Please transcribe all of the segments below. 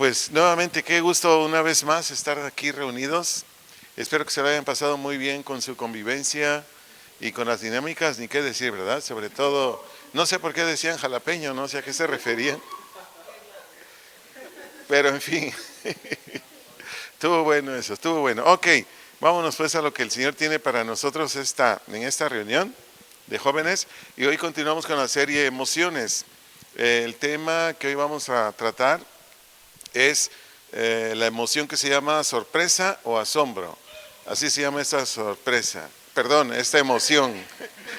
Pues nuevamente qué gusto una vez más estar aquí reunidos. Espero que se lo hayan pasado muy bien con su convivencia y con las dinámicas, ni qué decir, ¿verdad? Sobre todo, no sé por qué decían jalapeño, no sé a qué se referían, pero en fin, estuvo bueno eso, estuvo bueno. Ok, vámonos pues a lo que el Señor tiene para nosotros en esta reunión de jóvenes, y hoy continuamos con la serie Emociones. El tema que hoy vamos a tratar es la emoción que se llama sorpresa o asombro. Así se llama esta sorpresa, perdón, esta emoción.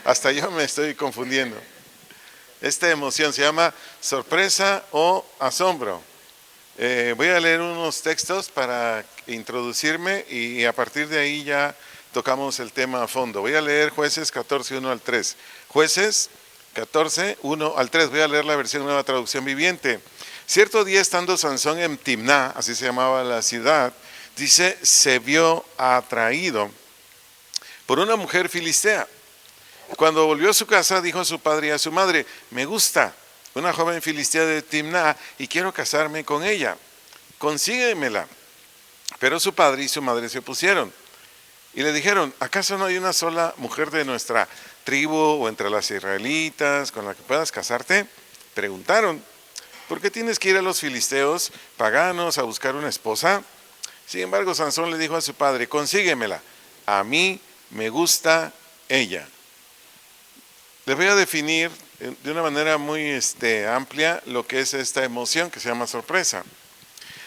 Hasta yo me estoy confundiendo. Esta emoción se llama sorpresa o asombro. Voy a leer unos textos para introducirme y a partir de ahí ya tocamos el tema a fondo. Voy a leer Jueces 14, 1 al 3. Jueces 14, 1 al 3. Voy a leer la versión Nueva Traducción Viviente. Cierto día, estando Sansón en Timná, así se llamaba la ciudad, dice, se vio atraído por una mujer filistea. Cuando volvió a su casa, dijo a su padre y a su madre, me gusta una joven filistea de Timná y quiero casarme con ella, consíguemela. Pero su padre y su madre se opusieron y le dijeron, ¿acaso no hay una sola mujer de nuestra tribu o entre las israelitas con la que puedas casarte? Preguntaron, ¿por qué tienes que ir a los filisteos paganos a buscar una esposa? Sin embargo, Sansón le dijo a su padre, consíguemela, a mí me gusta ella. Les voy a definir de una manera muy amplia lo que es esta emoción que se llama sorpresa.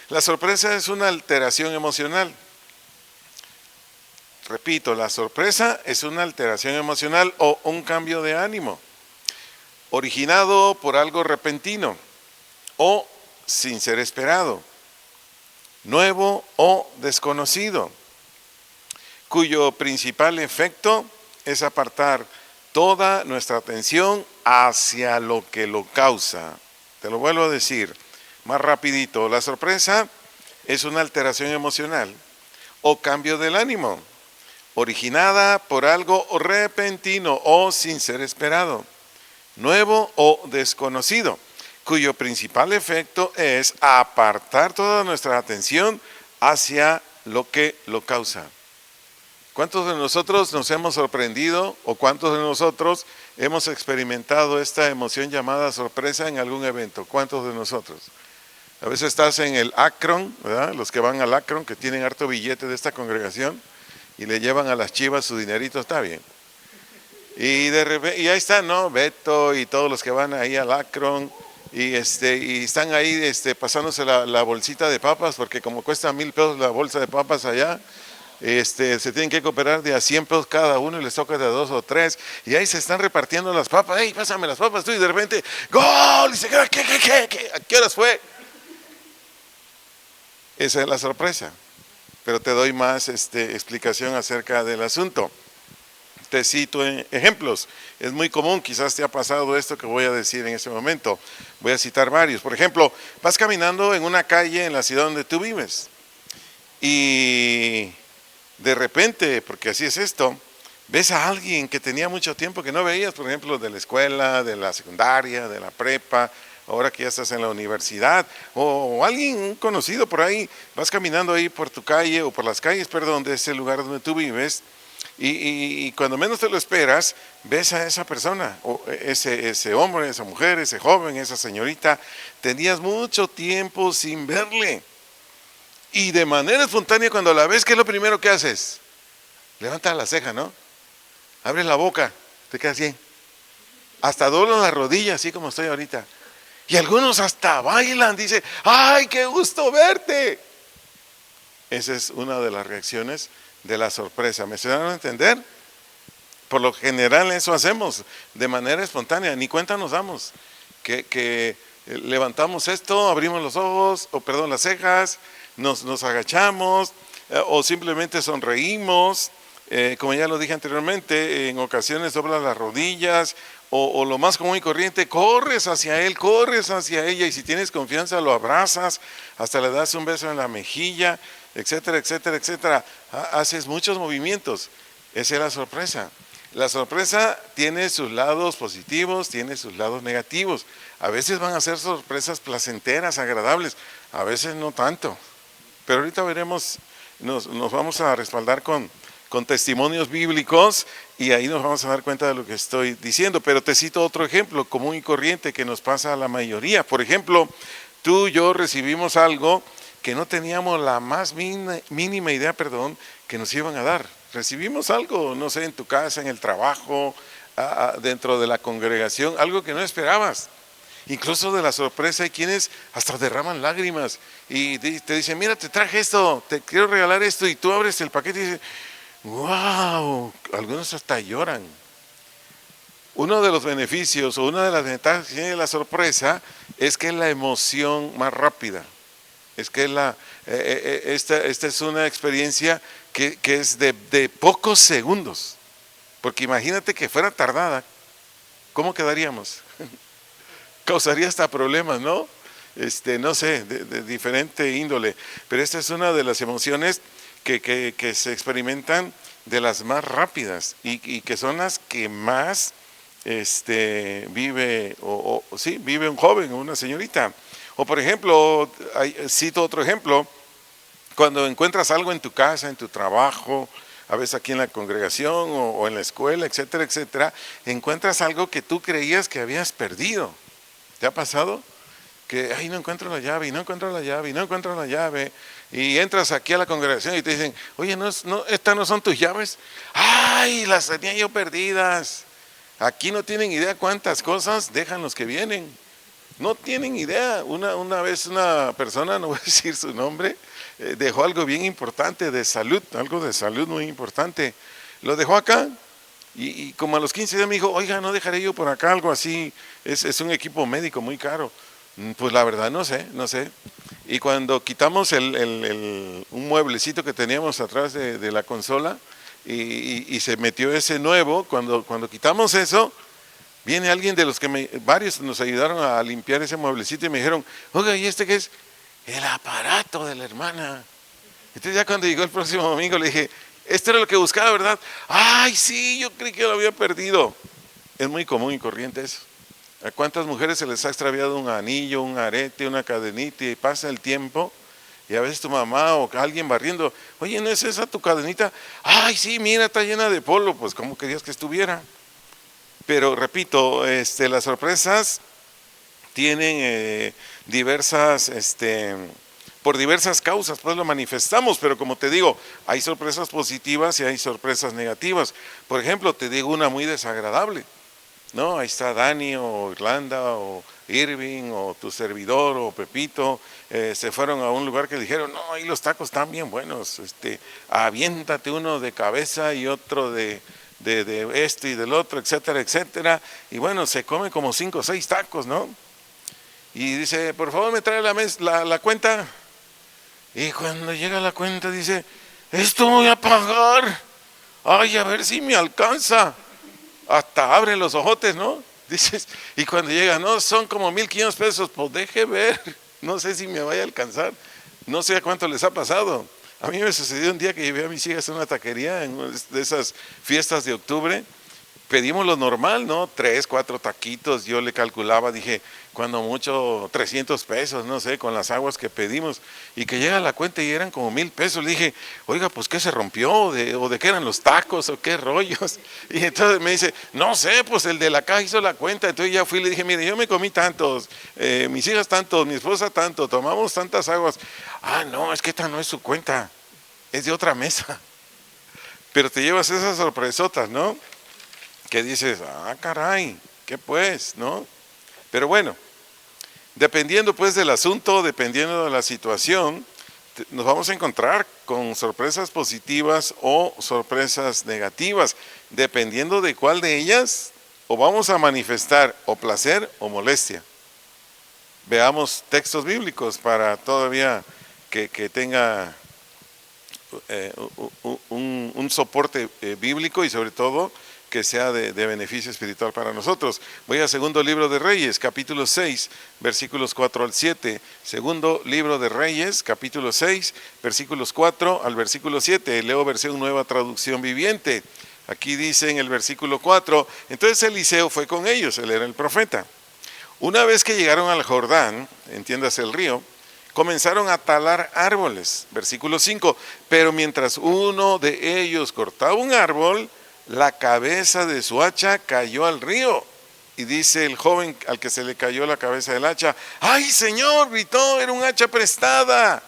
La sorpresa es una alteración emocional. Repito, la sorpresa es una alteración emocional o un cambio de ánimo, originado por algo repentino o sin ser esperado, nuevo o desconocido, cuyo principal efecto es apartar toda nuestra atención hacia lo que lo causa. Te lo vuelvo a decir más rapidito. La sorpresa es una alteración emocional o cambio del ánimo, originada por algo repentino o sin ser esperado, nuevo o desconocido, cuyo principal efecto es apartar toda nuestra atención hacia lo que lo causa. ¿Cuántos de nosotros nos hemos sorprendido o cuántos de nosotros hemos experimentado esta emoción llamada sorpresa en algún evento? ¿Cuántos de nosotros? A veces estás en el Akron, ¿verdad? Los que van al Akron, que tienen harto billete de esta congregación y le llevan a las chivas su dinerito, está bien. Y de repente, y ahí están, ¿no? Beto y todos los que van ahí al Akron y están ahí pasándose la bolsita de papas, porque como cuesta $1,000 la bolsa de papas allá, se tienen que cooperar de a 100 pesos cada uno y les toca de a 2 o 3 y ahí se están repartiendo las papas. ¡Ey, pásame las papas tú! Y de repente ¡gol! Y se queda, ¿qué? ¿A qué horas fue? Esa es la sorpresa, pero te doy más explicación acerca del asunto. Te cito ejemplos. Es muy común, quizás te ha pasado esto que voy a decir en este momento. Voy a citar varios. Por ejemplo, vas caminando en una calle en la ciudad donde tú vives y de repente, porque así es esto, ves a alguien que tenía mucho tiempo que no veías, por ejemplo, de la escuela, de la secundaria, de la prepa, ahora que ya estás en la universidad, o alguien conocido por ahí, vas caminando ahí por tu calle, o por las calles, perdón, de ese lugar donde tú vives, y cuando menos te lo esperas, ves a esa persona, o ese hombre, esa mujer, ese joven, esa señorita, tenías mucho tiempo sin verle. Y de manera espontánea, cuando la ves, ¿qué es lo primero que haces? Levantas la ceja, ¿no? Abres la boca, te quedas bien. Hasta doblan las rodillas, así como estoy ahorita. Y algunos hasta bailan, dicen, ¡ay, qué gusto verte! Esa es una de las reacciones de la sorpresa. ¿Me se dan a entender? Por lo general eso hacemos, de manera espontánea, ni cuenta nos damos. Que levantamos esto, abrimos los ojos, las cejas, nos agachamos o simplemente sonreímos, como ya lo dije anteriormente, en ocasiones doblas las rodillas o lo más común y corriente, corres hacia él, corres hacia ella y si tienes confianza lo abrazas, hasta le das un beso en la mejilla, etcétera, etcétera, etcétera. Haces muchos movimientos. Esa es la sorpresa. La sorpresa tiene sus lados positivos, tiene sus lados negativos. A veces van a ser sorpresas placenteras, agradables. a veces no tanto. Pero ahorita veremos, nos vamos a respaldar con testimonios bíblicos y ahí nos vamos a dar cuenta de lo que estoy diciendo. Pero te cito otro ejemplo común y corriente que nos pasa a la mayoría. Por ejemplo, tú y yo recibimos algo que no teníamos la más mínima idea, que nos iban a dar. Recibimos algo, no sé, en tu casa, en el trabajo, dentro de la congregación, algo que no esperabas. Incluso de la sorpresa hay quienes hasta derraman lágrimas y te dicen, mira, te traje esto, te quiero regalar esto, y tú abres el paquete y dices, wow, algunos hasta lloran. Uno de los beneficios o una de las ventajas que tiene la sorpresa es que es la emoción más rápida. Es que esta es una experiencia que es de pocos segundos. Porque imagínate que fuera tardada, ¿cómo quedaríamos? Causaría hasta problemas, ¿no? No sé, de diferente índole. Pero esta es una de las emociones que se experimentan, de las más rápidas y que son las que más vive, vive un joven o una señorita. O por ejemplo, cito otro ejemplo, cuando encuentras algo en tu casa, en tu trabajo, a veces aquí en la congregación o en la escuela, etcétera, etcétera, encuentras algo que tú creías que habías perdido. ¿Te ha pasado? Que, ay, no encuentro la llave, y no encuentro la llave, y no encuentro la llave, y entras aquí a la congregación y te dicen, oye, estas no son tus llaves. Ay, las tenía yo perdidas. Aquí no tienen idea cuántas cosas dejan los que vienen. No tienen idea. Una vez una persona, no voy a decir su nombre, dejó algo bien importante de salud, algo de salud muy importante. Lo dejó acá. Y como a los 15 días me dijo, oiga, no dejaré yo por acá algo así, es un equipo médico muy caro. Pues la verdad no sé. Y cuando quitamos un mueblecito que teníamos atrás de la consola y se metió ese nuevo, cuando quitamos eso, viene alguien de los que varios nos ayudaron a limpiar ese mueblecito y me dijeron, oiga, ¿y este qué es? El aparato de la hermana. Entonces ya cuando llegó el próximo domingo le dije, esto era lo que buscaba, ¿verdad? Ay, sí, yo creí que lo había perdido. Es muy común y corriente eso. ¿A cuántas mujeres se les ha extraviado un anillo, un arete, una cadenita y pasa el tiempo? Y a veces tu mamá o alguien barriendo, oye, ¿no es esa tu cadenita? Ay, sí, mira, está llena de polvo. Pues, ¿cómo querías que estuviera? Pero repito, las sorpresas tienen diversas, por diversas causas, pues lo manifestamos, pero como te digo, hay sorpresas positivas y hay sorpresas negativas. Por ejemplo, te digo una muy desagradable, ¿no? Ahí está Dani o Irlanda o Irving o tu servidor o Pepito, se fueron a un lugar que dijeron, no, ahí los tacos están bien buenos, aviéntate uno de cabeza y otro de esto y del otro, etcétera, etcétera, y bueno, se come como 5 o 6 tacos, ¿no? Y dice, por favor me trae la cuenta. Y cuando llega la cuenta dice, esto voy a pagar, ay, a ver si me alcanza. Hasta abre los ojotes, ¿no? Dices, y cuando llega, no, son como 1,500 pesos, pues deje ver, no sé si me vaya a alcanzar. No sé a cuánto les ha pasado. A mí me sucedió un día que llevé a mis hijas a una taquería en una de esas fiestas de octubre. Pedimos lo normal, ¿no? 3, 4 taquitos, yo le calculaba, dije, cuando mucho 300 pesos, no sé, con las aguas que pedimos, y que llega la cuenta y eran como 1,000 pesos, le dije, oiga, pues ¿qué se rompió? ¿O de qué eran los tacos? ¿O qué rollos? Y entonces me dice, no sé, pues el de la caja hizo la cuenta. Entonces ya fui y le dije, mire, yo me comí tantos, mis hijas tantos, mi esposa tanto, tomamos tantas aguas. Ah, no, es que esta no es su cuenta, es de otra mesa. Pero te llevas esas sorpresotas, ¿no? Que dices, ah, caray, ¿qué pues? ¿No? Pero bueno, dependiendo pues del asunto, dependiendo de la situación, nos vamos a encontrar con sorpresas positivas o sorpresas negativas, dependiendo de cuál de ellas o vamos a manifestar o placer o molestia. Veamos textos bíblicos para todavía que tenga un soporte bíblico y sobre todo que sea de beneficio espiritual para nosotros. Voy a segundo libro de Reyes, capítulo 6, versículos 4 al 7. Segundo libro de Reyes, capítulo 6, versículos 4 al versículo 7. Leo versión Nueva Traducción Viviente. Aquí dice en el versículo 4, entonces Eliseo fue con ellos, él era el profeta. Una vez que llegaron al Jordán, entiéndase el río, comenzaron a talar árboles. Versículo 5, pero mientras uno de ellos cortaba un árbol, la cabeza de su hacha cayó al río. Y dice el joven al que se le cayó la cabeza del hacha: ¡ay, Señor!, gritó, era un hacha prestada.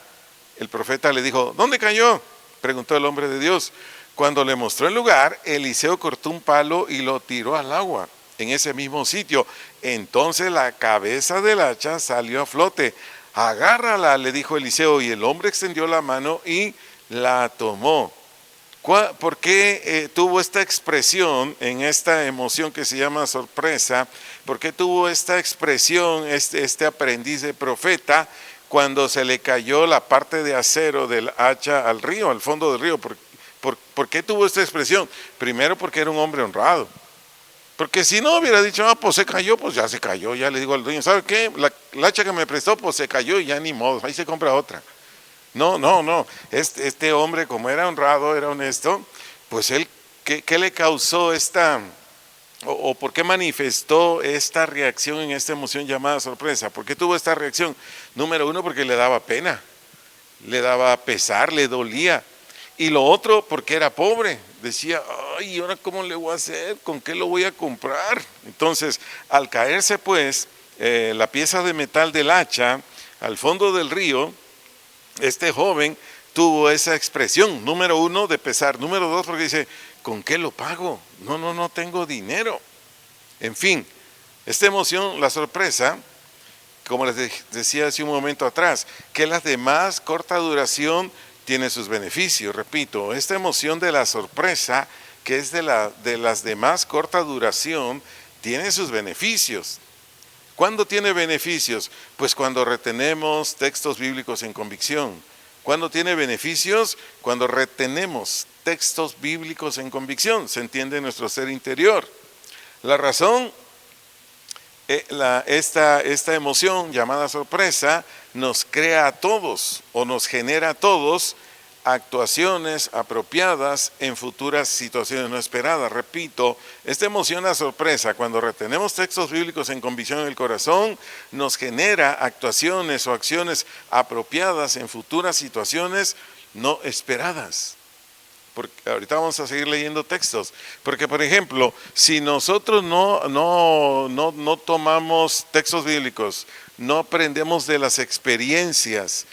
El profeta le dijo: ¿dónde cayó?, preguntó el hombre de Dios. Cuando le mostró el lugar, Eliseo cortó un palo y lo tiró al agua, en ese mismo sitio. Entonces la cabeza del hacha salió a flote. Agárrala, le dijo Eliseo, y el hombre extendió la mano y la tomó. ¿Por qué tuvo esta expresión en esta emoción que se llama sorpresa? ¿Por qué tuvo esta expresión este aprendiz de profeta cuando se le cayó la parte de acero del hacha al río, al fondo del río? ¿Por qué tuvo esta expresión? Primero, porque era un hombre honrado. Porque si no hubiera dicho: pues se cayó, pues ya se cayó, ya le digo al dueño: ¿sabe qué? La hacha que me prestó, pues se cayó y ya ni modo, ahí se compra otra. No. Este hombre, como era honrado, era honesto, pues él, ¿qué le causó o por qué manifestó esta reacción en esta emoción llamada sorpresa? ¿Por qué tuvo esta reacción? Número uno, porque le daba pena, le daba pesar, le dolía. Y lo otro, porque era pobre. Decía: ay, ¿ahora cómo le voy a hacer? ¿Con qué lo voy a comprar? Entonces, al caerse pues la pieza de metal del hacha al fondo del río, este joven tuvo esa expresión, número uno, de pesar. Número dos, porque dice: ¿con qué lo pago? No tengo dinero. En fin, esta emoción, la sorpresa, como les decía hace un momento atrás, que las demás corta duración tiene sus beneficios. Repito, esta emoción de la sorpresa, que es de las demás corta duración, tiene sus beneficios. ¿Cuándo tiene beneficios? Pues cuando retenemos textos bíblicos en convicción. ¿Cuándo tiene beneficios? Cuando retenemos textos bíblicos en convicción. Se entiende nuestro ser interior. La razón, esta emoción llamada sorpresa nos crea a todos, o nos genera a todos, actuaciones apropiadas en futuras situaciones no esperadas. Repito, esta emoción a sorpresa, cuando retenemos textos bíblicos en convicción en el corazón, nos genera actuaciones o acciones apropiadas en futuras situaciones no esperadas. Porque ahorita vamos a seguir leyendo textos, porque por ejemplo, si nosotros no tomamos textos bíblicos, no aprendemos de las experiencias,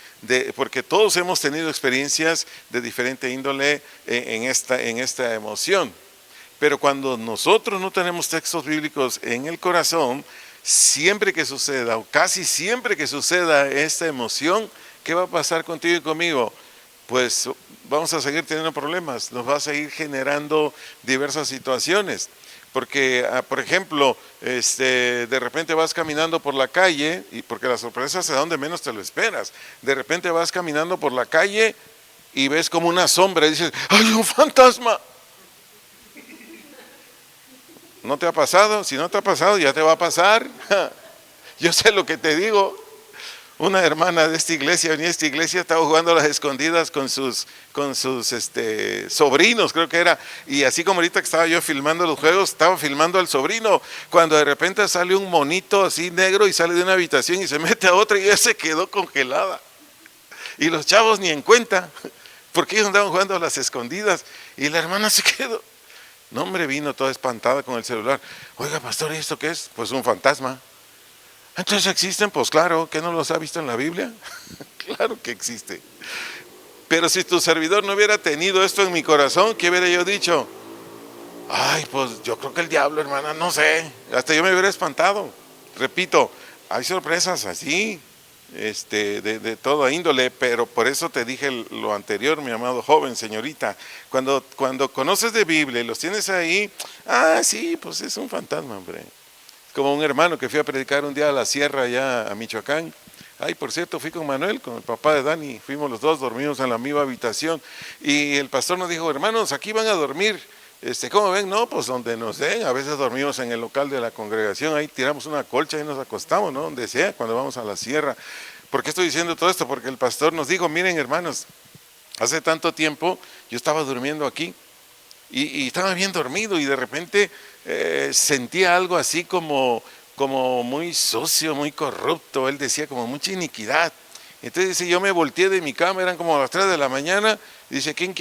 porque todos hemos tenido experiencias de diferente índole en esta emoción, pero cuando nosotros no tenemos textos bíblicos en el corazón, siempre que suceda, o casi siempre que suceda esta emoción, ¿qué va a pasar contigo y conmigo? Pues vamos a seguir teniendo problemas, nos va a seguir generando diversas situaciones. Porque, por ejemplo, de repente vas caminando por la calle, y porque la sorpresa se da donde menos te lo esperas. De repente vas caminando por la calle y ves como una sombra y dices: ¡ay, un fantasma! ¿No te ha pasado? Si no te ha pasado, ya te va a pasar. Yo sé lo que te digo. Una hermana de esta iglesia, venía a esta iglesia, estaba jugando a las escondidas con sus sobrinos, creo que era, y así como ahorita que estaba yo filmando los juegos, estaba filmando al sobrino, cuando de repente sale un monito así negro y sale de una habitación y se mete a otra y ella se quedó congelada. Y los chavos ni en cuenta, porque ellos andaban jugando a las escondidas, y la hermana se quedó. No, hombre, vino toda espantada con el celular. Oiga, pastor, ¿y esto qué es? Pues un fantasma. Entonces existen, pues claro, ¿que no los ha visto en la Biblia? Claro que existe. Pero si tu servidor no hubiera tenido esto en mi corazón, ¿qué hubiera yo dicho? Ay, pues yo creo que el diablo, hermana, no sé, hasta yo me hubiera espantado. Repito, hay sorpresas así, de toda índole, pero por eso te dije lo anterior, mi amado joven, señorita, cuando conoces de Biblia y los tienes ahí, sí, pues es un fantasma, hombre. Como un hermano que fui a predicar un día a la sierra allá a Michoacán. Ay, por cierto, fui con Manuel, con el papá de Dani, fuimos los dos, dormimos en la misma habitación, y el pastor nos dijo: hermanos, aquí van a dormir, ¿cómo ven? No, pues donde nos den. A veces dormimos en el local de la congregación, ahí tiramos una colcha y nos acostamos, ¿no? Donde sea, cuando vamos a la sierra. ¿Por qué estoy diciendo todo esto? Porque el pastor nos dijo: miren, hermanos, hace tanto tiempo yo estaba durmiendo aquí, y estaba bien dormido, y de repente sentía algo así como muy sucio, muy corrupto. Él decía como mucha iniquidad. Entonces dice, yo me volteé de mi cama, eran como las 3 de la mañana, y dice, ¿quién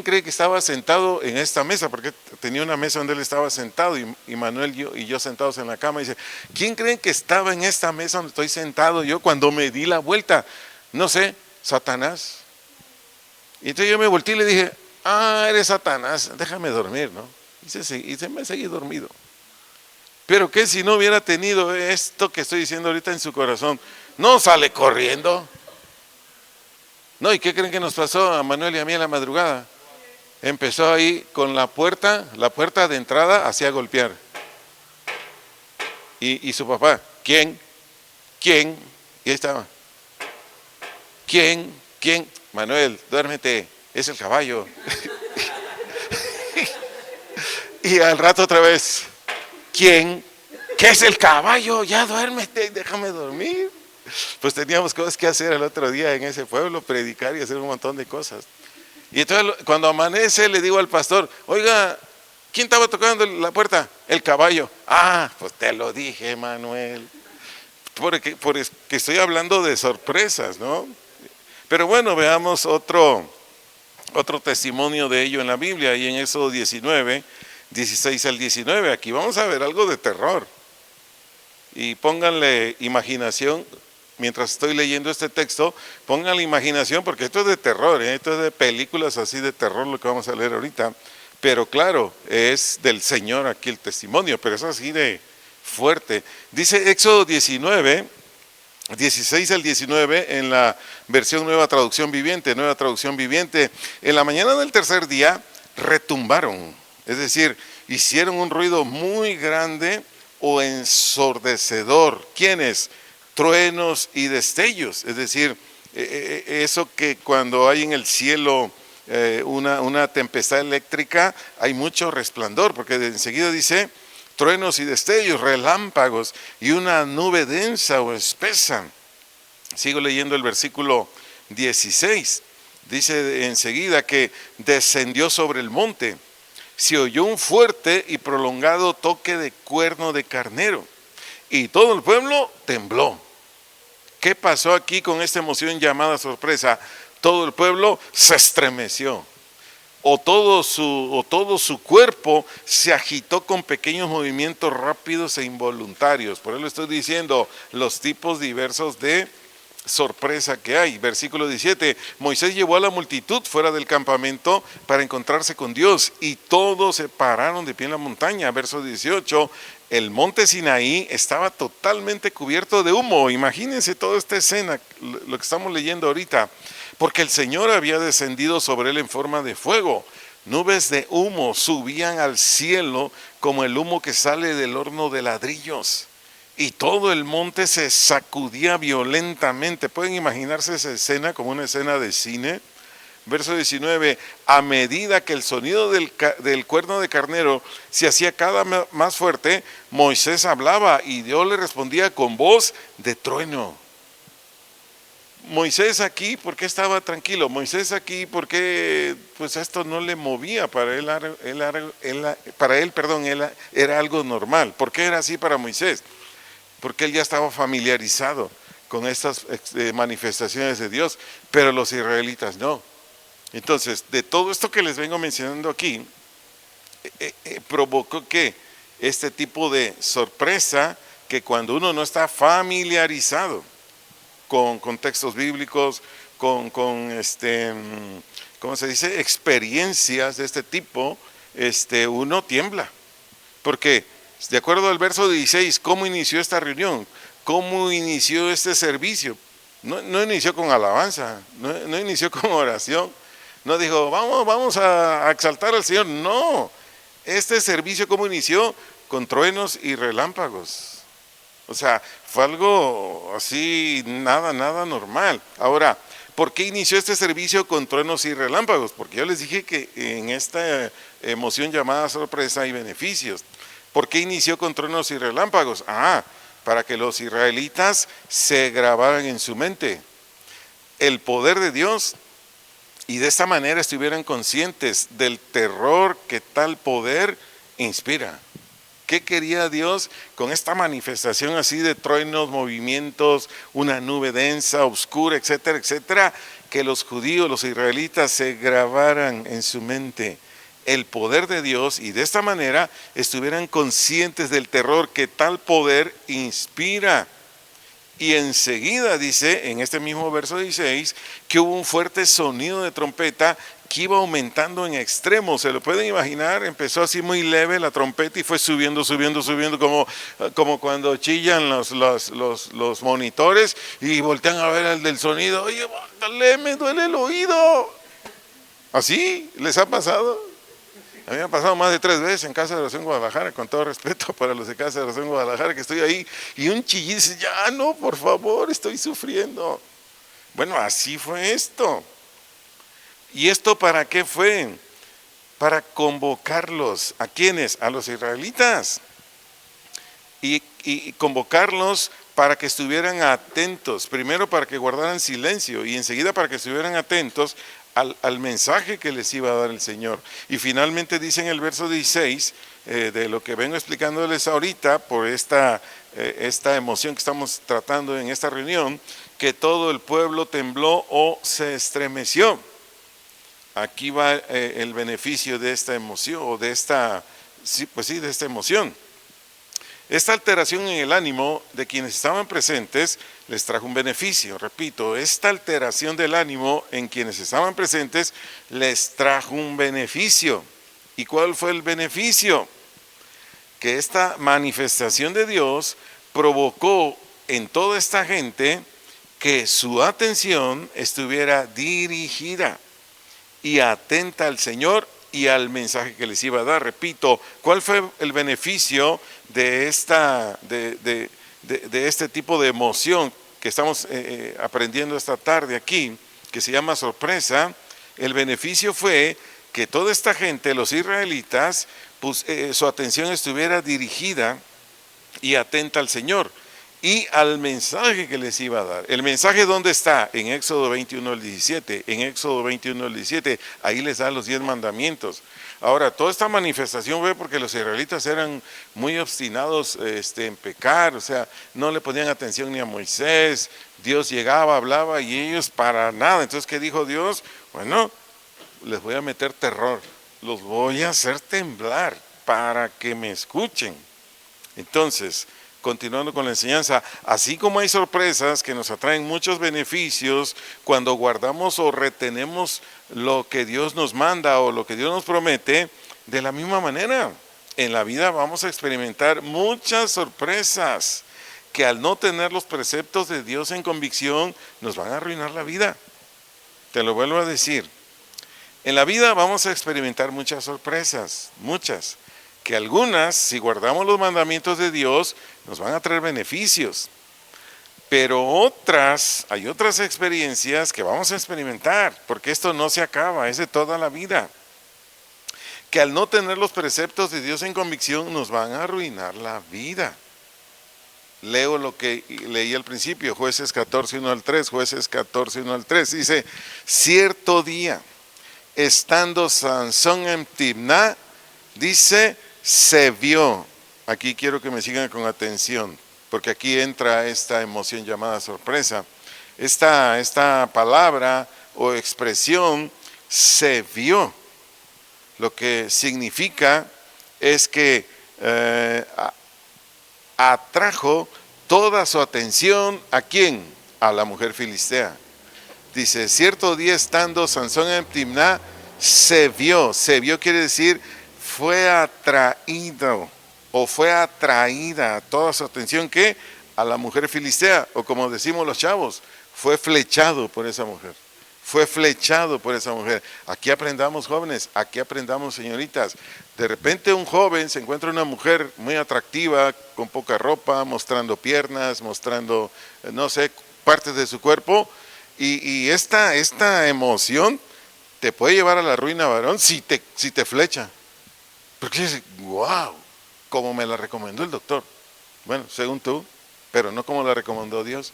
cree que estaba sentado en esta mesa? Porque tenía una mesa donde él estaba sentado, y Manuel y yo sentados en la cama, y dice, ¿quién creen que estaba en esta mesa donde estoy sentado yo cuando me di la vuelta? No sé, Satanás. Y entonces yo me volteé y le dije, eres Satanás, déjame dormir, ¿no? Y se me seguí dormido. Pero que si no hubiera tenido esto que estoy diciendo ahorita en su corazón, no sale corriendo. No, ¿y qué creen que nos pasó a Manuel y a mí en la madrugada? Empezó ahí con la puerta de entrada hacía golpear. Y su papá, ¿quién? Y ahí estaba. ¿Quién? Manuel, duérmete, es el caballo. Y al rato otra vez, ¿quién? ¿Qué es el caballo? Ya duérmete, déjame dormir. Pues teníamos cosas que hacer el otro día en ese pueblo, predicar y hacer un montón de cosas. Y entonces cuando amanece le digo al pastor, oiga, ¿quién estaba tocando la puerta? El caballo. Pues te lo dije, Manuel. Porque estoy hablando de sorpresas, ¿no? Pero bueno, veamos otro testimonio de ello en la Biblia, y en Éxodo 19, 16 al 19. Aquí vamos a ver algo de terror. Y pónganle imaginación, mientras estoy leyendo este texto, pónganle imaginación, porque esto es de terror, esto es de películas así de terror lo que vamos a leer ahorita. Pero claro, es del Señor aquí el testimonio, pero es así de fuerte. Dice Éxodo 19, 16 al 19 en la versión Nueva Traducción Viviente. En la mañana del tercer día retumbaron, es decir, hicieron un ruido muy grande o ensordecedor. ¿Quiénes? Truenos y destellos, es decir, eso que cuando hay en el cielo una tempestad eléctrica, hay mucho resplandor, porque enseguida dice truenos y destellos, relámpagos y una nube densa o espesa. Sigo leyendo el versículo 16, dice enseguida que descendió sobre el monte, se oyó un fuerte y prolongado toque de cuerno de carnero, y todo el pueblo tembló. ¿Qué pasó aquí con esta emoción llamada sorpresa? Todo el pueblo se estremeció, o todo su cuerpo se agitó con pequeños movimientos rápidos e involuntarios. Por eso estoy diciendo los tipos diversos de sorpresa que hay. Versículo 17, Moisés llevó a la multitud fuera del campamento para encontrarse con Dios, y todos se pararon de pie en la montaña. Verso 18, el monte Sinaí estaba totalmente cubierto de humo. Imagínense toda esta escena, lo que estamos leyendo ahorita, porque el Señor había descendido sobre él en forma de fuego. Nubes de humo subían al cielo como el humo que sale del horno de ladrillos, y todo el monte se sacudía violentamente. ¿Pueden imaginarse esa escena como una escena de cine? Verso 19, a medida que el sonido del cuerno de carnero se hacía cada vez más fuerte, Moisés hablaba y Dios le respondía con voz de trueno. Moisés aquí, ¿por qué estaba tranquilo? Moisés aquí, ¿por qué pues esto no le movía? Para él era algo normal. ¿Por qué era así para Moisés? Porque él ya estaba familiarizado con estas manifestaciones de Dios, pero los israelitas no. Entonces, de todo esto que les vengo mencionando aquí, provocó que este tipo de sorpresa, que cuando uno no está familiarizado con textos bíblicos, con ¿cómo se dice?, experiencias de este tipo, uno tiembla. Porque, de acuerdo al verso 16, ¿cómo inició esta reunión? ¿Cómo inició este servicio? No inició con alabanza, no inició con oración. No dijo, vamos a exaltar al Señor. No, este servicio, ¿cómo inició? Con truenos y relámpagos. O sea, fue algo así, nada normal. Ahora, ¿por qué inició este servicio con truenos y relámpagos? Porque yo les dije que en esta emoción llamada sorpresa hay beneficios. ¿Por qué inició con truenos y relámpagos? Para que los israelitas se grabaran en su mente el poder de Dios, y de esta manera estuvieran conscientes del terror que tal poder inspira. ¿Qué quería Dios con esta manifestación así de truenos, movimientos, una nube densa, oscura, etcétera, etcétera? Que los judíos, los israelitas se grabaran en su mente el poder de Dios y de esta manera estuvieran conscientes del terror que tal poder inspira. Y enseguida dice, en este mismo verso 16, que hubo un fuerte sonido de trompeta que iba aumentando en extremo. ¿Se lo pueden imaginar? Empezó así muy leve la trompeta y fue subiendo, subiendo, subiendo, como cuando chillan los monitores y voltean a ver al del sonido. Oye, bájale, me duele el oído. ¿Así les ha pasado? A mí me ha pasado más de 3 veces en Casa de Oración Guadalajara, con todo respeto para los de Casa de Oración Guadalajara, que estoy ahí y un chillín dice, ya no, por favor, estoy sufriendo. Bueno, así fue esto. ¿Y esto para qué fue? Para convocarlos. ¿A quiénes? A los israelitas. Y convocarlos para que estuvieran atentos. Primero para que guardaran silencio y enseguida para que estuvieran atentos al mensaje que les iba a dar el Señor. Y finalmente dice en el verso 16, de lo que vengo explicándoles ahorita, por esta emoción que estamos tratando en esta reunión, que todo el pueblo tembló o se estremeció. Aquí va el beneficio de esta emoción, o de esta, de esta emoción. Esta alteración en el ánimo de quienes estaban presentes les trajo un beneficio. Repito, esta alteración del ánimo en quienes estaban presentes les trajo un beneficio. ¿Y cuál fue el beneficio? Que esta manifestación de Dios provocó en toda esta gente que su atención estuviera dirigida y atenta al Señor y al mensaje que les iba a dar. Repito, ¿cuál fue el beneficio de este tipo de emoción que estamos aprendiendo esta tarde aquí, que se llama sorpresa? El beneficio fue que toda esta gente, los israelitas, pues, su atención estuviera dirigida y atenta al Señor y al mensaje que les iba a dar. ¿El mensaje dónde está? En Éxodo 21 al 17. En Éxodo 21 al 17, ahí les da los 10 mandamientos. Ahora, toda esta manifestación fue porque los israelitas eran muy obstinados en pecar, o sea, no le ponían atención ni a Moisés. Dios llegaba, hablaba y ellos para nada. Entonces, ¿qué dijo Dios? Bueno, les voy a meter terror, los voy a hacer temblar para que me escuchen. Entonces, continuando con la enseñanza, así como hay sorpresas que nos atraen muchos beneficios cuando guardamos o retenemos lo que Dios nos manda o lo que Dios nos promete, de la misma manera, en la vida vamos a experimentar muchas sorpresas que al no tener los preceptos de Dios en convicción nos van a arruinar la vida. Te lo vuelvo a decir, en la vida vamos a experimentar muchas sorpresas, muchas, que algunas, si guardamos los mandamientos de Dios, nos van a traer beneficios. Pero hay otras experiencias que vamos a experimentar, porque esto no se acaba, es de toda la vida. Que al no tener los preceptos de Dios en convicción, nos van a arruinar la vida. Leo lo que leí al principio, Jueces 14, 1 al 3, Jueces 14, 1 al 3. Dice, cierto día, estando Sansón en Timná, dice, se vio. Aquí quiero que me sigan con atención, porque aquí entra esta emoción llamada sorpresa. Esta palabra o expresión, se vio, lo que significa es que atrajo toda su atención, ¿a quién? A la mujer filistea. Dice, cierto día estando Sansón en Timná, se vio quiere decir, fue atraído o fue atraída toda su atención, ¿qué? A la mujer filistea, o como decimos los chavos, fue flechado por esa mujer. Fue flechado por esa mujer. Aquí aprendamos, jóvenes, aquí aprendamos, señoritas. De repente un joven se encuentra una mujer muy atractiva, con poca ropa, mostrando piernas, mostrando, no sé, partes de su cuerpo, y esta emoción te puede llevar a la ruina, varón, si te flecha. Porque dices, wow, como me la recomendó el doctor. Bueno, según tú, pero no como la recomendó Dios.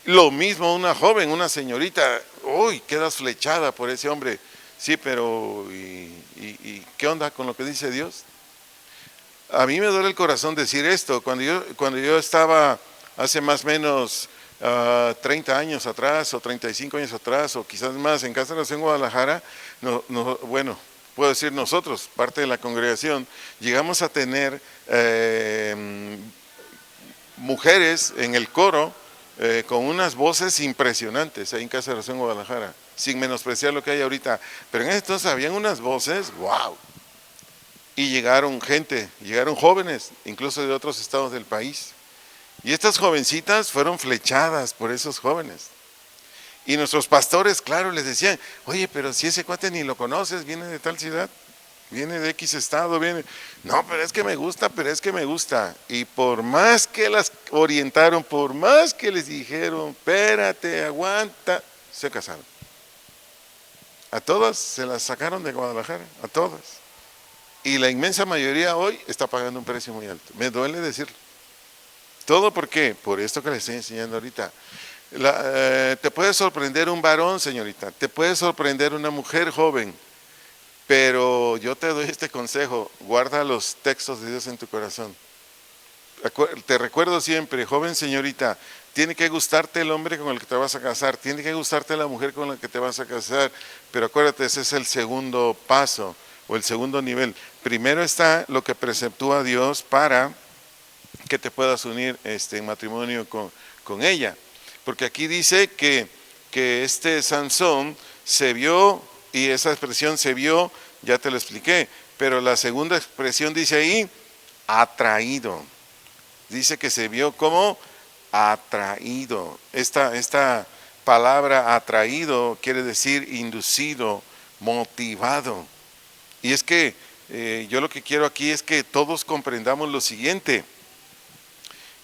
Lo mismo una joven, una señorita, uy, quedas flechada por ese hombre. Sí, pero ¿y qué onda con lo que dice Dios? A mí me duele el corazón decir esto. Cuando yo estaba hace más o menos 30 años atrás o 35 años atrás o quizás más en Casa de Oración Guadalajara, bueno, puedo decir nosotros, parte de la congregación, llegamos a tener mujeres en el coro con unas voces impresionantes ahí en Casa de Oración Guadalajara, sin menospreciar lo que hay ahorita, pero en ese entonces habían unas voces, wow. Y llegaron jóvenes, incluso de otros estados del país. Y estas jovencitas fueron flechadas por esos jóvenes. Y nuestros pastores, claro, les decían, oye, pero si ese cuate ni lo conoces, viene de tal ciudad, viene de X estado, viene. No, pero es que me gusta. Y por más que las orientaron, por más que les dijeron, espérate, aguanta, se casaron. A todas se las sacaron de Guadalajara, a todas. Y la inmensa mayoría hoy está pagando un precio muy alto. Me duele decirlo. ¿Todo por qué? Por esto que les estoy enseñando ahorita. Te puede sorprender un varón, señorita. Te puede sorprender una mujer joven. Pero yo te doy este consejo. Guarda los textos de Dios en tu corazón. Te recuerdo siempre, joven señorita, tiene que gustarte el hombre con el que te vas a casar. Tiene que gustarte la mujer con la que te vas a casar. Pero acuérdate, ese es el segundo paso o el segundo nivel. Primero está lo que preceptúa Dios para que te puedas unir en matrimonio con ella. Porque aquí dice que este Sansón se vio, y esa expresión se vio, ya te lo expliqué, pero la segunda expresión dice ahí, atraído. Dice que se vio como atraído. Esta palabra atraído quiere decir inducido, motivado. Y es que yo lo que quiero aquí es que todos comprendamos lo siguiente,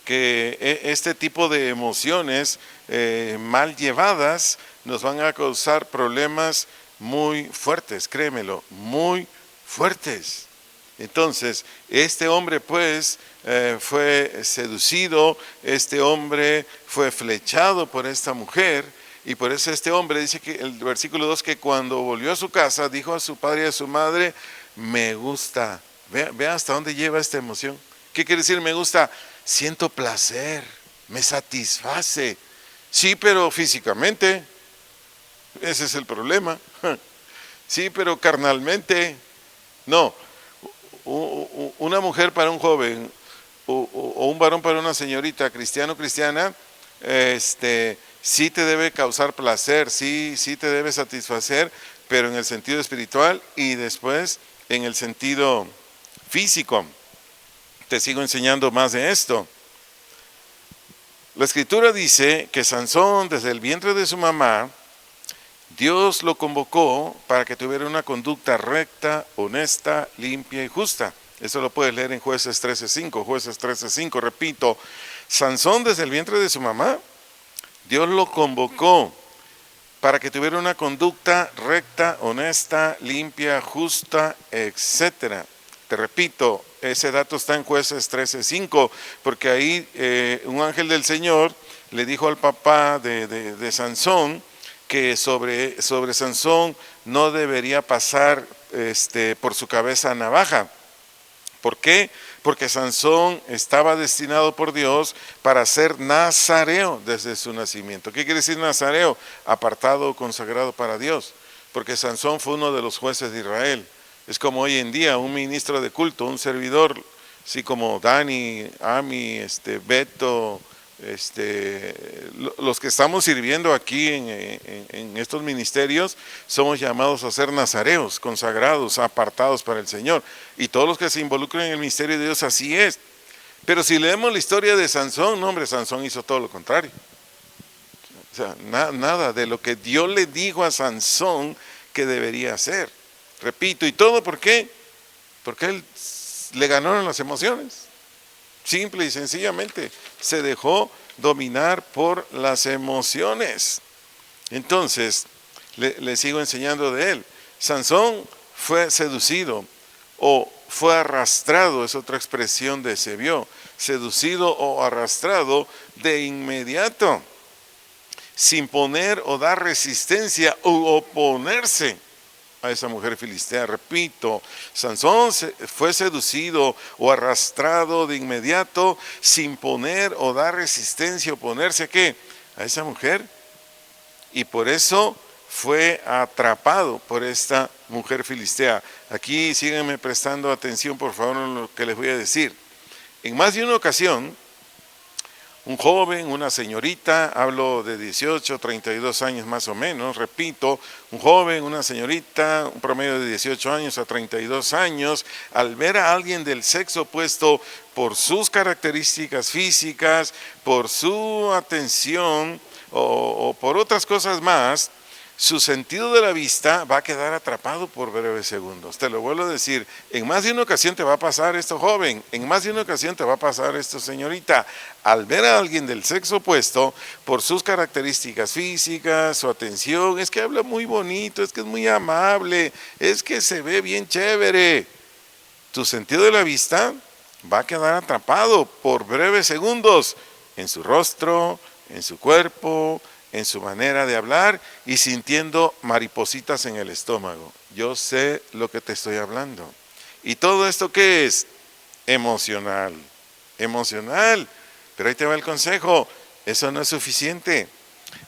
que este tipo de emociones mal llevadas nos van a causar problemas muy fuertes, créemelo, muy fuertes. Entonces, este hombre pues fue seducido, este hombre fue flechado por esta mujer, y por eso este hombre dice que el versículo 2 que cuando volvió a su casa dijo a su padre y a su madre, me gusta. Vea hasta dónde lleva esta emoción. ¿Qué quiere decir me gusta? Siento placer, me satisface. Sí, pero físicamente, ese es el problema. Sí, pero carnalmente, no. Una mujer para un joven o un varón para una señorita, cristiano o cristiana, sí te debe causar placer, sí te debe satisfacer, pero en el sentido espiritual y después en el sentido físico. Te sigo enseñando más de esto. La escritura dice que Sansón, desde el vientre de su mamá, Dios lo convocó para que tuviera una conducta recta, honesta, limpia y justa. Eso lo puedes leer en Jueces 13:5. Jueces 13:5, repito, Sansón desde el vientre de su mamá, Dios lo convocó para que tuviera una conducta recta, honesta, limpia, justa, etc. Te repito, ese dato está en Jueces 13:5, porque ahí un ángel del Señor le dijo al papá de Sansón que sobre Sansón no debería pasar por su cabeza navaja. ¿Por qué? Porque Sansón estaba destinado por Dios para ser nazareo desde su nacimiento. ¿Qué quiere decir nazareo? Apartado o consagrado para Dios. Porque Sansón fue uno de los jueces de Israel. Es como hoy en día un ministro de culto, un servidor, así como Dani, Ami, Beto, los que estamos sirviendo aquí en estos ministerios, somos llamados a ser nazareos, consagrados, apartados para el Señor. Y todos los que se involucran en el ministerio de Dios, así es. Pero si leemos la historia de Sansón, no hombre, Sansón hizo todo lo contrario. O sea, nada de lo que Dios le dijo a Sansón que debería hacer. Repito, ¿y todo por qué? Porque él le ganaron las emociones. Simple y sencillamente, se dejó dominar por las emociones. Entonces, le sigo enseñando de él. Sansón fue seducido o fue arrastrado, es otra expresión de se vio, seducido o arrastrado de inmediato, sin poner o dar resistencia u oponerse. a esa mujer filistea. Repito, Sansón fue seducido o arrastrado de inmediato sin poner o dar resistencia, oponerse a ¿qué? A esa mujer. Y por eso fue atrapado por esta mujer filistea. Aquí síganme prestando atención, por favor, en lo que les voy a decir. En más de una ocasión, un joven, una señorita, hablo de 18, 32 años más o menos, repito, un joven, una señorita, un promedio de 18 años a 32 años, al ver a alguien del sexo opuesto por sus características físicas, por su atención o por otras cosas más, su sentido de la vista va a quedar atrapado por breves segundos. Te lo vuelvo a decir, en más de una ocasión te va a pasar esto, joven, en más de una ocasión te va a pasar esto, señorita. Al ver a alguien del sexo opuesto, por sus características físicas, su atención, es que habla muy bonito, es que es muy amable, es que se ve bien chévere. Tu sentido de la vista va a quedar atrapado por breves segundos en su rostro, en su cuerpo, en su manera de hablar y sintiendo maripositas en el estómago. Yo sé lo que te estoy hablando. ¿Y todo esto qué es? Emocional. Emocional. Pero ahí te va el consejo. Eso no es suficiente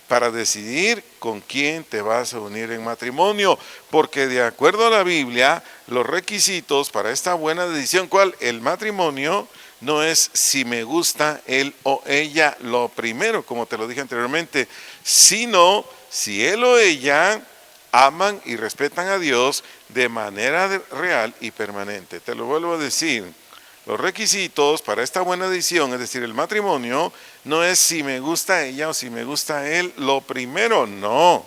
para decidir con quién te vas a unir en matrimonio. Porque de acuerdo a la Biblia, los requisitos para esta buena decisión, ¿cuál? El matrimonio no es si me gusta él o ella, lo primero, como te lo dije anteriormente, sino si él o ella aman y respetan a Dios de manera real y permanente. Te lo vuelvo a decir, los requisitos para esta buena decisión, es decir, el matrimonio, no es si me gusta ella o si me gusta él, lo primero, no,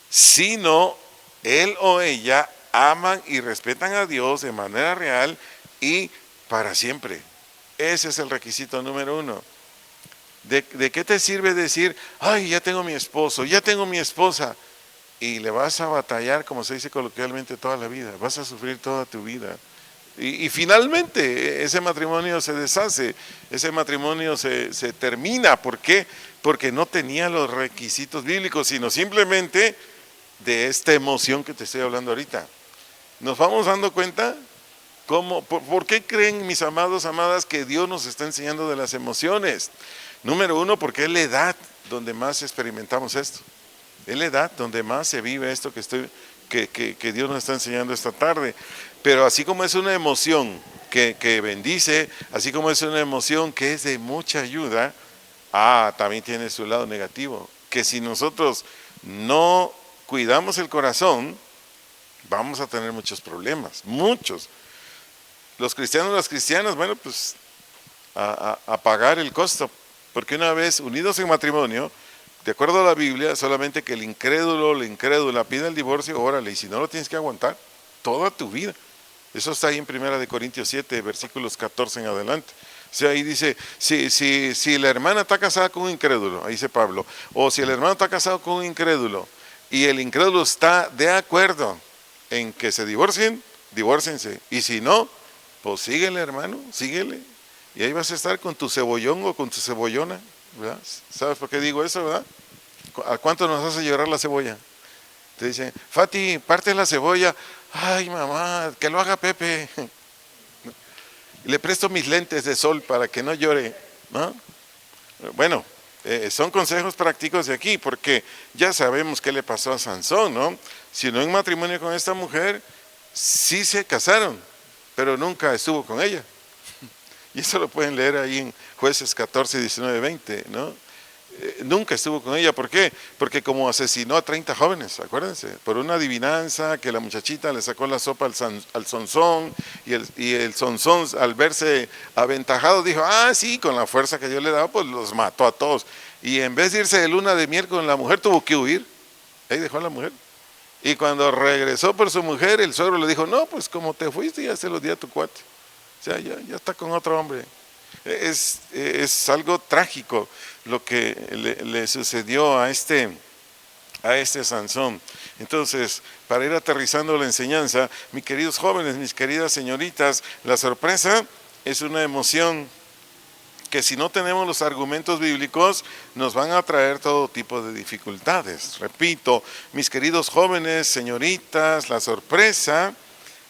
sino él o ella aman y respetan a Dios de manera real y para siempre. Ese es el requisito número uno. ¿De qué te sirve decir, ay, ya tengo mi esposo, ya tengo mi esposa? Y le vas a batallar, como se dice coloquialmente, toda la vida, vas a sufrir toda tu vida. Y finalmente ese matrimonio se deshace, ese matrimonio se termina. ¿Por qué? Porque no tenía los requisitos bíblicos, sino simplemente de esta emoción que te estoy hablando ahorita. ¿Nos vamos dando cuenta? ¿Por qué creen, mis amados, amadas, que Dios nos está enseñando de las emociones? Número uno, porque es la edad donde más experimentamos esto. Es la edad donde más se vive esto que Dios nos está enseñando esta tarde. Pero así como es una emoción que bendice, así como es una emoción que es de mucha ayuda, también tiene su lado negativo. Que si nosotros no cuidamos el corazón, vamos a tener muchos problemas, muchos. Los cristianos, las cristianas, bueno, pues a pagar el costo, porque una vez unidos en matrimonio, de acuerdo a la Biblia, solamente que el incrédulo, la incrédula pida el divorcio, órale, y si no lo tienes que aguantar toda tu vida. Eso está ahí en 1 Corintios 7, versículos 14 en adelante. O sea, ahí dice, si la hermana está casada con un incrédulo, ahí dice Pablo, o si el hermano está casado con un incrédulo, y el incrédulo está de acuerdo en que se divorcien, divórciense, y si no, pues síguele, hermano, síguele, y ahí vas a estar con tu cebollón o con tu cebollona, ¿verdad? ¿Sabes por qué digo eso, verdad? ¿A cuánto nos hace llorar la cebolla? Te dicen, Fati, parte la cebolla. Ay, mamá, que lo haga Pepe. Le presto mis lentes de sol para que no llore, ¿no? Bueno, son consejos prácticos de aquí, porque ya sabemos qué le pasó a Sansón, ¿no? Si no en matrimonio con esta mujer, sí se casaron, pero nunca estuvo con ella. Y eso lo pueden leer ahí en Jueces 14, 19, 20, ¿no? Nunca estuvo con ella. ¿Por qué? Porque como asesinó a 30 jóvenes, acuérdense, por una adivinanza que la muchachita le sacó la sopa al Sansón, y el Sansón, al verse aventajado, dijo, sí, con la fuerza que yo le daba, pues los mató a todos. Y en vez de irse de luna de miel con la mujer, tuvo que huir. Ahí dejó a la mujer. Y cuando regresó por su mujer, el suegro le dijo, no, pues como te fuiste, ya se lo di a tu cuate. O sea, ya está con otro hombre. Es algo trágico lo que le sucedió a este Sansón. Entonces, para ir aterrizando la enseñanza, mis queridos jóvenes, mis queridas señoritas, la sorpresa es una emoción que si no tenemos los argumentos bíblicos, nos van a traer todo tipo de dificultades. Repito, mis queridos jóvenes, señoritas, la sorpresa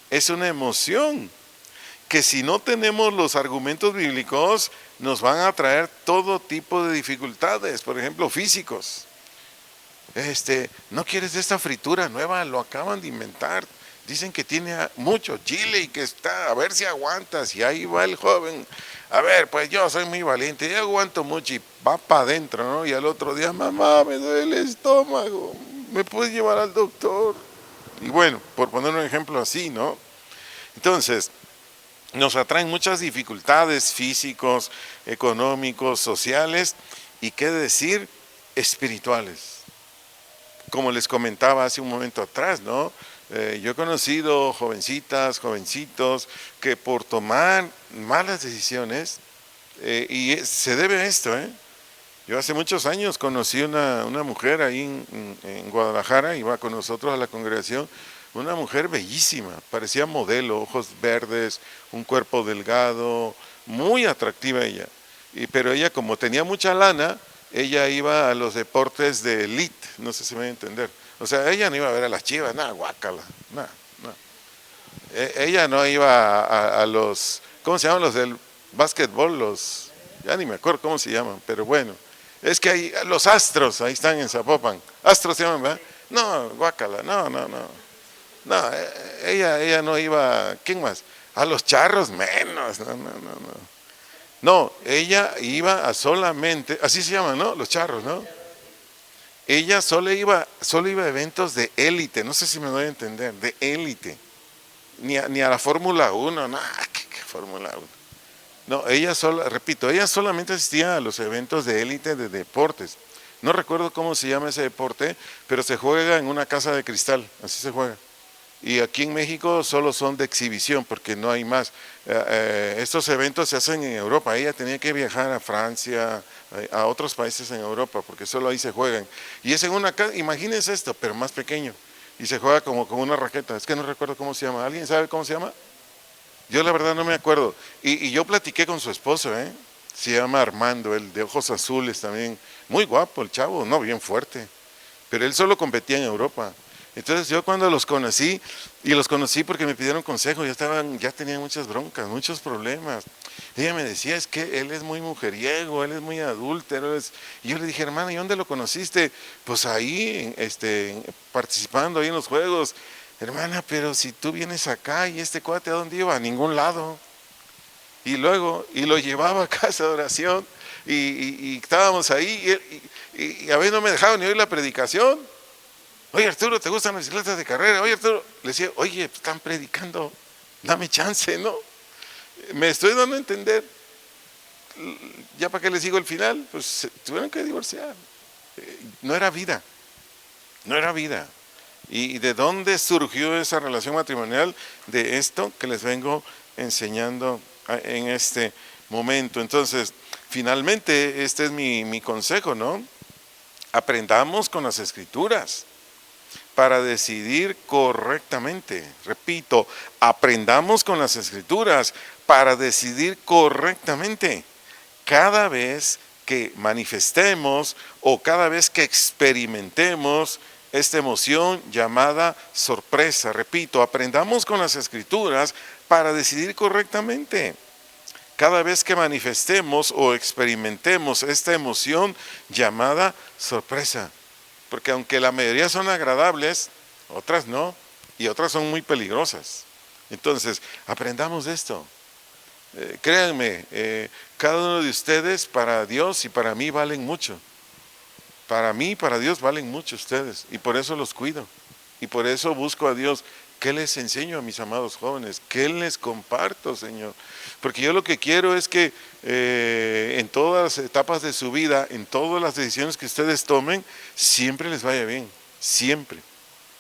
es una emoción, que si no tenemos los argumentos bíblicos, nos van a traer todo tipo de dificultades, por ejemplo, físicos. ¿No quieres de esta fritura nueva? Lo acaban de inventar. Dicen que tiene mucho chile y que está, a ver si aguantas. Y ahí va el joven. A ver, pues yo soy muy valiente, yo aguanto mucho y va para adentro, ¿no? Y al otro día, mamá, me duele el estómago, ¿me puedes llevar al doctor? Y bueno, por poner un ejemplo así, ¿no? Entonces, nos atraen muchas dificultades físicos, económicos, sociales y qué decir, espirituales. Como les comentaba hace un momento atrás, ¿no? Yo he conocido jovencitas, jovencitos que por tomar malas decisiones, y se debe a esto, Yo hace muchos años conocí una mujer ahí en Guadalajara, iba con nosotros a la congregación, una mujer bellísima, parecía modelo, ojos verdes, un cuerpo delgado, muy atractiva ella. Pero ella, como tenía mucha lana, ella iba a los deportes de elite, no sé si me voy a entender. O sea, ella no iba a ver a las Chivas, nada, guácala, nada. Ella no iba a los, ¿cómo se llaman los del básquetbol? Ya ni me acuerdo cómo se llaman, pero bueno. Es que hay los Astros, ahí están en Zapopan. Astros se llaman, ¿verdad? No, guácala, no. No, ella no iba, ¿quién más? A los Charros menos, no. No, ella iba a solamente, así se llaman, ¿no? Los Charros, ¿no? Ella solo iba a eventos de élite, no sé si me doy a entender, de élite. Ni a la Fórmula 1, no, ¿qué Fórmula 1? No, ella solamente asistía a los eventos de élite de deportes. No recuerdo cómo se llama ese deporte, pero se juega en una casa de cristal, así se juega. Y aquí en México solo son de exhibición porque no hay más. Estos eventos se hacen en Europa. Ella tenía que viajar a Francia, a otros países en Europa porque solo ahí se juegan. Y es en una casa, imagínense esto, pero más pequeño. Y se juega como con una raqueta. Es que no recuerdo cómo se llama. ¿Alguien sabe cómo se llama? Yo la verdad no me acuerdo. Y yo platiqué con su esposo, Se llama Armando, el de ojos azules también. Muy guapo el chavo, no, bien fuerte. Pero él solo competía en Europa. Entonces yo cuando los conocí, y los conocí porque me pidieron consejo, ya tenían muchas broncas, muchos problemas. Ella me decía, es que él es muy mujeriego, él es muy adúltero. Y yo le dije, hermana, ¿y dónde lo conociste? Pues ahí, participando ahí en los juegos. Hermana, pero si tú vienes acá y este cuate, ¿a dónde iba? A ningún lado. Y luego, lo llevaba a casa de oración, y estábamos ahí, y a veces no me dejaba ni oír la predicación. Oye, Arturo, ¿te gustan las bicicletas de carrera? Oye, Arturo, le decía, oye, están predicando, dame chance, ¿no? Me estoy dando a entender. Ya para qué les digo el final, pues se tuvieron que divorciar. No era vida. ¿Y de dónde surgió esa relación matrimonial? De esto que les vengo enseñando en este momento. Entonces, finalmente, este es mi consejo, ¿no? Aprendamos con las Escrituras para decidir correctamente. Repito, aprendamos con las Escrituras para decidir correctamente. Cada vez que manifestemos o cada vez que experimentemos esta emoción llamada sorpresa, repito, aprendamos con las Escrituras para decidir correctamente. Cada vez que manifestemos o experimentemos esta emoción llamada sorpresa, porque aunque la mayoría son agradables, otras no, y otras son muy peligrosas. Entonces, aprendamos de esto. Créanme, cada uno de ustedes para Dios y para mí valen mucho. Para mí y para Dios valen mucho ustedes, y por eso los cuido. Y por eso busco a Dios. ¿Qué les enseño a mis amados jóvenes? ¿Qué les comparto, Señor? Porque yo lo que quiero es que en todas las etapas de su vida, en todas las decisiones que ustedes tomen, siempre les vaya bien, siempre.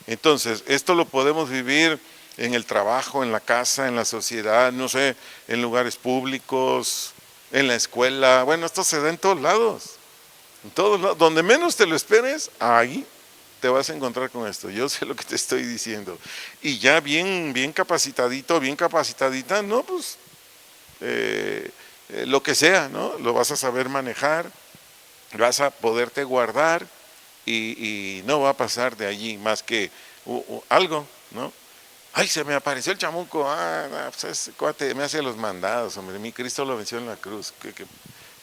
Entonces, esto lo podemos vivir en el trabajo, en la casa, en la sociedad, no sé, en lugares públicos, en la escuela. Bueno, esto se da en todos lados. En todos lados, donde menos te lo esperes, ahí te vas a encontrar con esto. Yo sé lo que te estoy diciendo. Y ya bien capacitadito, bien capacitadita, no, pues lo que sea, ¿no? Lo vas a saber manejar, vas a poderte guardar y no va a pasar de allí más que algo, ¿no? Ay, se me apareció el chamuco, pues ese cuate me hace los mandados, hombre, mi Cristo lo venció en la cruz,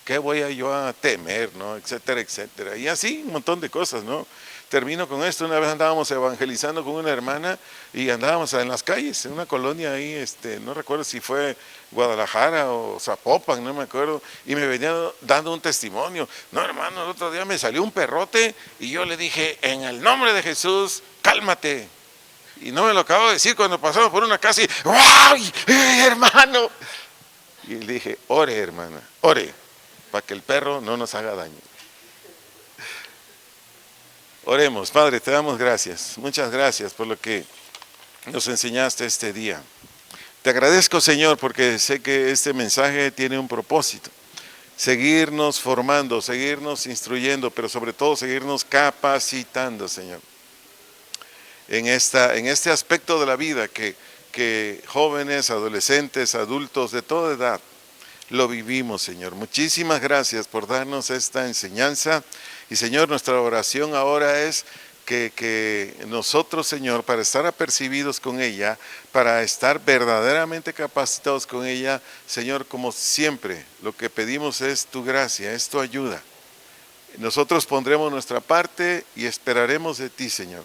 ¿qué voy a yo a temer, ¿no? Etcétera, etcétera. Y así un montón de cosas, ¿no? Termino con esto. Una vez andábamos evangelizando con una hermana y andábamos en las calles, en una colonia ahí, no recuerdo si fue Guadalajara o Zapopan, no me acuerdo, y me venía dando un testimonio. No, hermano, el otro día me salió un perrote y yo le dije, en el nombre de Jesús, cálmate. Y no me lo acabo de decir cuando pasamos por una casa y ¡ay, hermano! Y le dije, ore, hermana, ore, para que el perro no nos haga daño. Oremos. Padre, te damos gracias, muchas gracias por lo que nos enseñaste este día. Te agradezco, Señor, porque sé que este mensaje tiene un propósito: seguirnos formando, seguirnos instruyendo, pero sobre todo seguirnos capacitando, Señor, en este aspecto de la vida que jóvenes, adolescentes, adultos de toda edad lo vivimos, Señor. Muchísimas gracias por darnos esta enseñanza. Y, Señor, nuestra oración ahora es que nosotros, Señor, para estar apercibidos con ella, para estar verdaderamente capacitados con ella, Señor, como siempre, lo que pedimos es tu gracia, es tu ayuda. Nosotros pondremos nuestra parte y esperaremos de ti, Señor,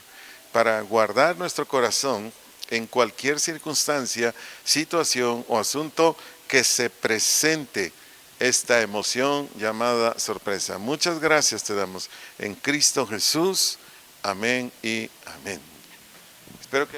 para guardar nuestro corazón en cualquier circunstancia, situación o asunto que se presente esta emoción llamada sorpresa. Muchas gracias te damos en Cristo Jesús. Amén y amén. Espero que